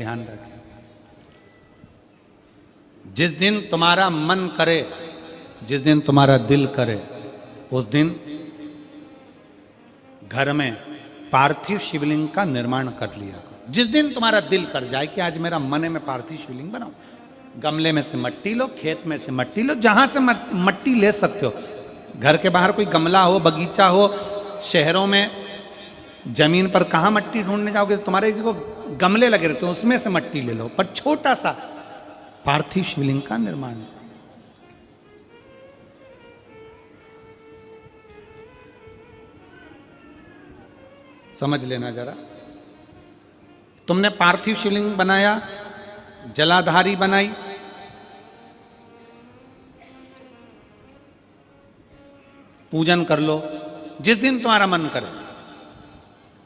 ध्यान रखें। जिस दिन तुम्हारा मन करे, जिस दिन तुम्हारा दिल करे, उस दिन घर में पार्थिव शिवलिंग का निर्माण कर लिया करो। जिस दिन तुम्हारा दिल कर जाए कि आज मेरा मन है मैं पार्थिव शिवलिंग बनाऊं, गमले में से मट्टी लो, खेत में से मट्टी लो, जहां से मट्टी ले सकते हो। घर के बाहर कोई गमला हो, बगीचा हो, शहरों में जमीन पर कहां मट्टी ढूंढने जाओगे, तुम्हारे जो गमले लगे रहते हो उसमें से मट्टी ले लो, पर छोटा सा पार्थिव शिवलिंग का निर्माण। समझ लेना जरा, तुमने पार्थिव शिवलिंग बनाया, जलाधारी बनाई, पूजन कर लो जिस दिन तुम्हारा मन करे।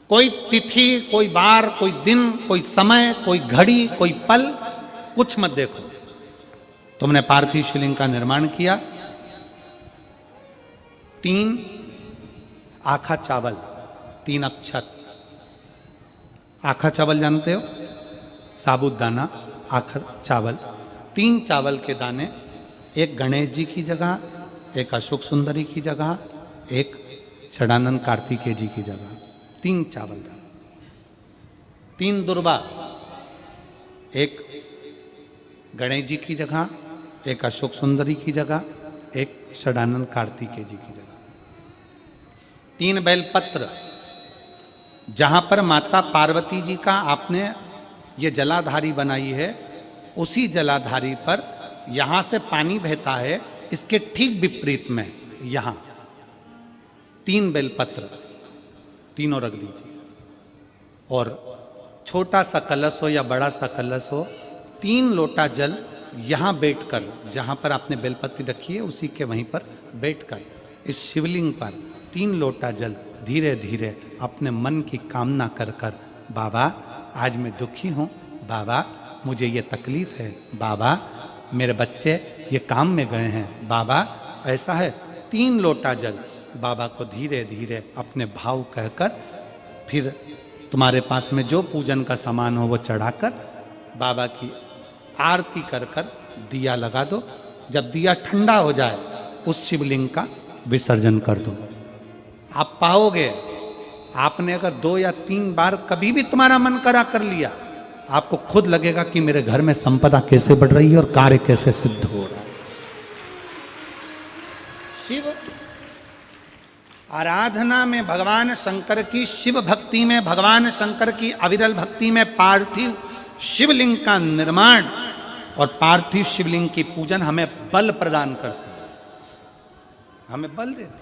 कोई तिथि, कोई बार, कोई दिन, कोई समय, कोई घड़ी, कोई पल कुछ मत देखो। तुमने पार्थिव शिवलिंग का निर्माण किया। 3 आखा चावल, 3 अक्षत। आखा चावल जानते हो, साबूदाना, आखा चावल। 3 चावल के दाने, एक गणेश जी की जगह, एक अशोक सुंदरी की जगह, एक षडानंद कार्तिकेय जी की जगह। 3 चावल दाने। 3 दुर्वा, एक गणेश जी की जगह, एक अशोक सुंदरी की जगह, एक षडानंद कार्तिकेय जी की जगह। 3 बेलपत्र, जहां पर माता पार्वती जी का आपने ये जलाधारी बनाई है, उसी जलाधारी पर यहां से पानी बहता है, इसके ठीक विपरीत में यहां 3 बेलपत्र, तीनों रख दीजिए। और छोटा सा कलश हो या बड़ा सा कलश हो, 3 लोटा जल यहां बैठकर, जहां पर आपने बेलपत्ती रखी है उसी के वहीं पर बैठकर इस शिवलिंग पर 3 लोटा जल धीरे धीरे अपने मन की कामना कर कर, बाबा आज मैं दुखी हूँ, बाबा मुझे ये तकलीफ है, बाबा मेरे बच्चे ये काम में गए हैं, बाबा ऐसा है। 3 लोटा जल बाबा को धीरे धीरे अपने भाव कहकर, फिर तुम्हारे पास में जो पूजन का सामान हो वो चढ़ाकर बाबा की आरती कर कर दिया लगा दो। जब दिया ठंडा हो जाए उस शिवलिंग का विसर्जन कर दो। आप पाओगे, आपने अगर 2 या 3 बार कभी भी तुम्हारा मन करा कर लिया, आपको खुद लगेगा कि मेरे घर में संपदा कैसे बढ़ रही है और कार्य कैसे सिद्ध हो रहा है। शिव आराधना में भगवान शंकर की, शिव भक्ति में भगवान शंकर की अविरल भक्ति में पार्थिव शिवलिंग का निर्माण और पार्थिव शिवलिंग की पूजन हमें बल प्रदान करती है, हमें बल देती है।